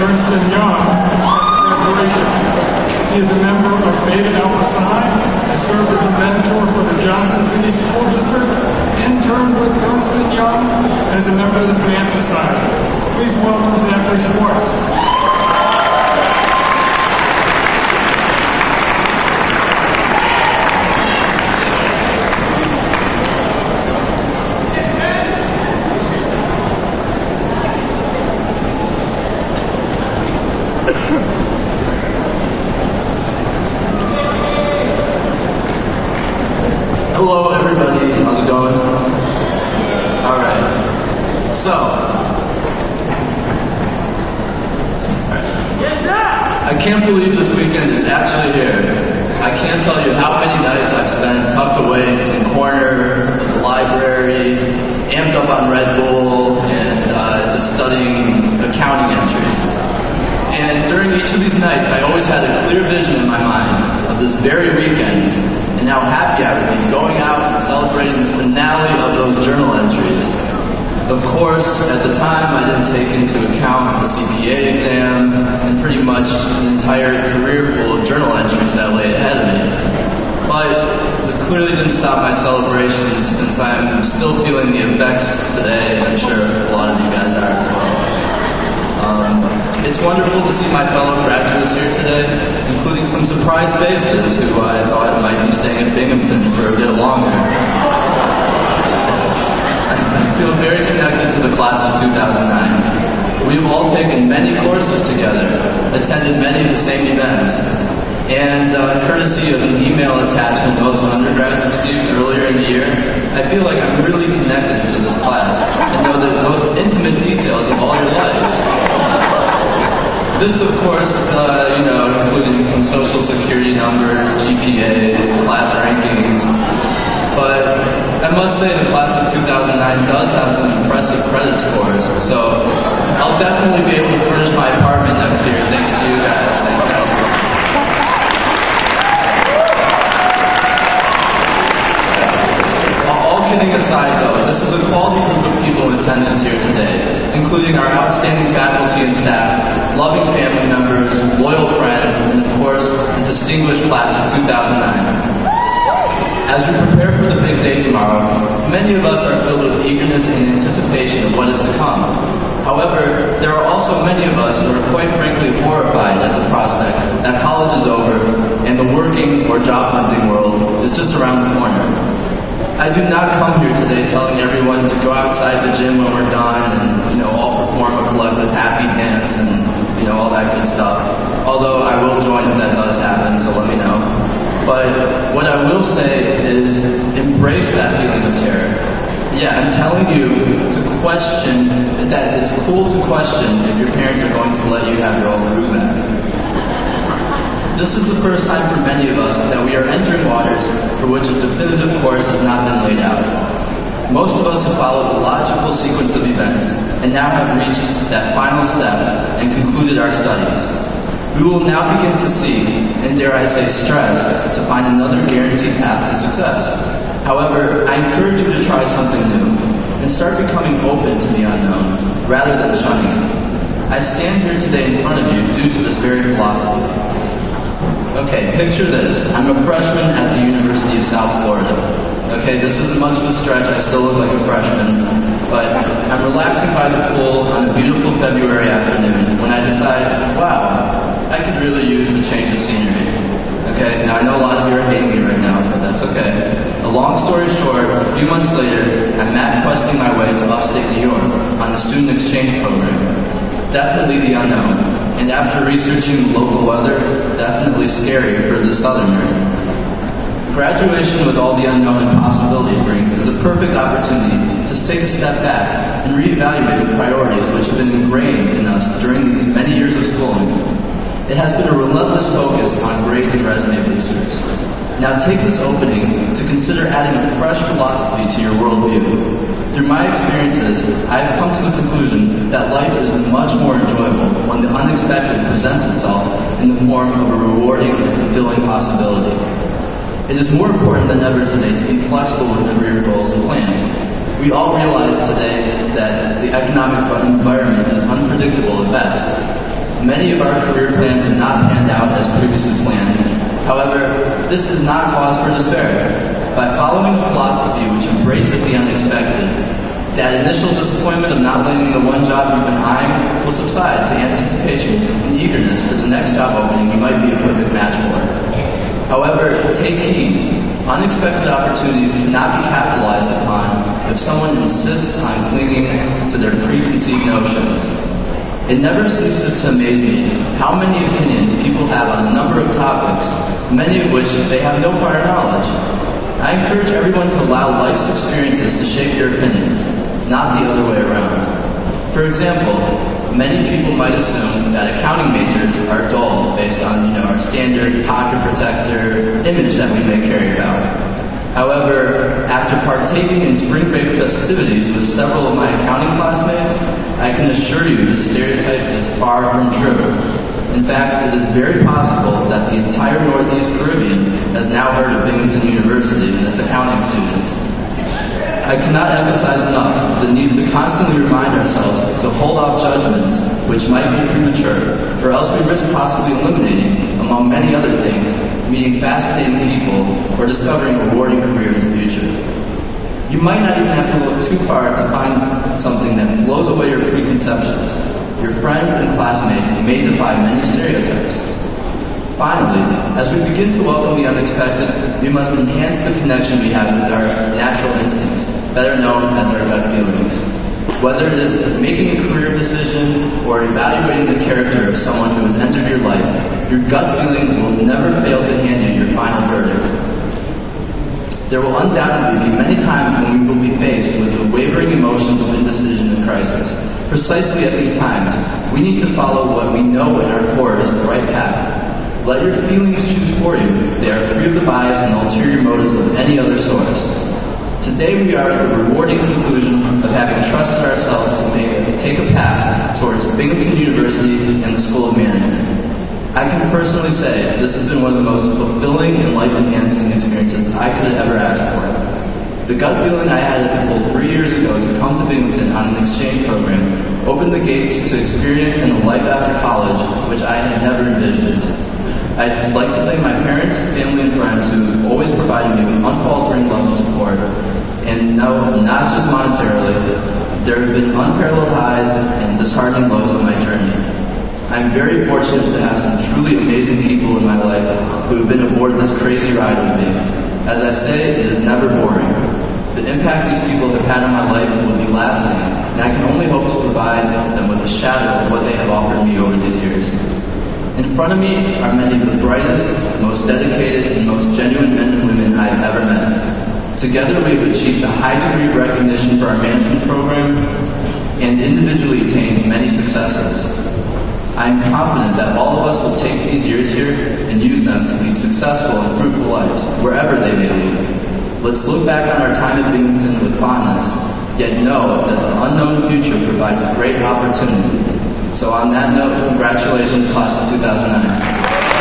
Ernst & Young at graduation. He is a member of Beta Alpha Psi, has served as a mentor for the Johnson City School District, interned with Ernst & Young, and is a member of the Finance Society. Please welcome Zachary Schwartz. Hello everybody, how's it going? Alright, so, I can't believe this weekend is actually here. I can't tell you how many nights I've spent tucked away in some corner in the library, amped up on Red Bull, and just studying accounting entries. And during each of these nights, I always had a clear vision in my mind of this very weekend, and how happy I would be going out and celebrating the finale of those journal entries. Of course, at the time, I didn't take into account the CPA exam and pretty much an entire career full of journal entries that lay ahead of me. But this clearly didn't stop my celebrations, since I'm still feeling the effects today, and I'm sure a lot of you guys are as well. It's wonderful to see my fellow graduates here today, including some surprise faces who I thought might be staying at Binghamton for a bit longer. I feel very connected to the class of 2009. We have all taken many courses together, attended many of the same events, and courtesy of an email attachment most undergrads received earlier in the year, I feel like I'm really connected to this class and know the most intimate details of all your lives. This, of course, including some social security numbers, GPAs, class rankings. But I must say the class of 2009 does have some impressive credit scores, so I'll definitely be able to furnish my apartment next year thanks to you guys. Thanks, guys. All kidding aside, though, this is a quality group of people in attendance here today, including our outstanding faculty and staff, loving family members, loyal friends, and of course, the distinguished class of 2009. As we prepare for the big day tomorrow, many of us are filled with eagerness and anticipation of what is to come. However, there are also many of us who are quite frankly horrified at the prospect that college is over and the working or job hunting world is just around the corner. I do not come here today telling everyone to go outside the gym when we're done and, all perform a collective happy dance and, all that good stuff. Although I will join if that does happen, so let me know. But what I will say is embrace that feeling of terror. Yeah, I'm telling you to question, that it's cool to question if your parents are going to let you have your old groove back. This is the first time for many of us that we are entering waters for which a definitive course has not been laid out. Most of us have followed a logical sequence of events and now have reached that final step and concluded our studies. We will now begin to seek, and dare I say stress, to find another guaranteed path to success. However, I encourage you to try something new and start becoming open to the unknown rather than shunning it. I stand here today in front of you due to this very philosophy. Okay, picture this. I'm a freshman at the University of South Florida. Okay, this isn't much of a stretch. I still look like a freshman. But I'm relaxing by the pool on a beautiful February afternoon when I decide, wow, I could really use a change of scenery. Okay, now I know a lot of you are hating me right now, but that's okay. A long story short, a few months later, I'm MapQuesting my way to upstate New York on a student exchange program. Definitely the unknown. And after researching local weather, definitely scary for the southerner. Graduation with all the unknown and possibility it brings is a perfect opportunity to take a step back and reevaluate the priorities which have been ingrained in us during these many years of schooling. It has been a relentless focus on grades and resume boosters. Now take this opening to consider adding a fresh philosophy to your worldview. Through my experiences, I have come to the conclusion that life is much more enjoyable when the unexpected presents itself in the form of a rewarding and fulfilling possibility. It is more important than ever today to be flexible with career goals and plans. We all realize today that the economic environment is unpredictable at best. Many of our career plans have not panned out as previously planned. However, this is not cause for despair. By following a philosophy which embraces the unexpected, that initial disappointment of not landing the one job you've been eyeing will subside to anticipation and eagerness for the next job opening you might be a perfect match for. However, take heed. Unexpected opportunities cannot be capitalized upon if someone insists on clinging to their preconceived notions. It never ceases to amaze me how many opinions people have on a number of topics, many of which they have no prior knowledge. I encourage everyone to allow life's experiences to shape their opinions, not the other way around. For example, many people might assume that accounting majors are dull based on, our standard pocket protector image that we may carry about. However, after partaking in spring break festivities with several of my accounting classmates, I can assure you this stereotype is far from true. In fact, it is very possible that the entire Northeast Caribbean has now heard of Binghamton University and its accounting students. I cannot emphasize enough the need to constantly remind ourselves to hold off judgments which might be premature, or else we risk possibly eliminating, among many other things, meeting fascinating people or discovering a rewarding career in the future. You might not even have to look too far to find something that blows away your preconceptions. Your friends and classmates may defy many stereotypes. Finally, as we begin to welcome the unexpected, we must enhance the connection we have with our natural instincts, better known as our gut feelings. Whether it is making a career decision or evaluating the character of someone who has entered your life, your gut feeling will never fail to hand you your final verdict. There will undoubtedly be many times when we will be faced with the wavering emotions of indecision and crisis. Precisely at these times, we need to follow what we know in our core is the right path. Let your feelings choose for you. They are free of the bias and ulterior motives of any other source. Today we are at the rewarding conclusion of having trusted ourselves to take a path towards Binghamton University and the School of Management. I can personally say this has been one of the most fulfilling and life-enhancing experiences I could have ever asked for. The gut feeling I had at the pool 3 years ago to come to Binghamton on an exchange program opened the gates to experience in a life after college which I had never envisioned. I'd like to thank my parents, family, and friends who always provided me with unfaltering love and support. And no, not just monetarily, there have been unparalleled highs and disheartening lows on my journey. I'm very fortunate to have some truly amazing people in my life who have been aboard this crazy ride with me. As I say, it is never boring. The impact these people have had on my life will be lasting, and I can only hope to provide them with a shadow of what they have offered me over these years. In front of me are many of the brightest, most dedicated, and most genuine men and women I have ever met. Together we have achieved a high degree of recognition for our management program and individually attained many successes. I am confident that all of us will take these years here and use them to lead successful and fruitful lives, wherever they may lead. Let's look back on our time at Binghamton with fondness, yet know that the unknown future provides a great opportunity. So on that note, congratulations, class of 2009.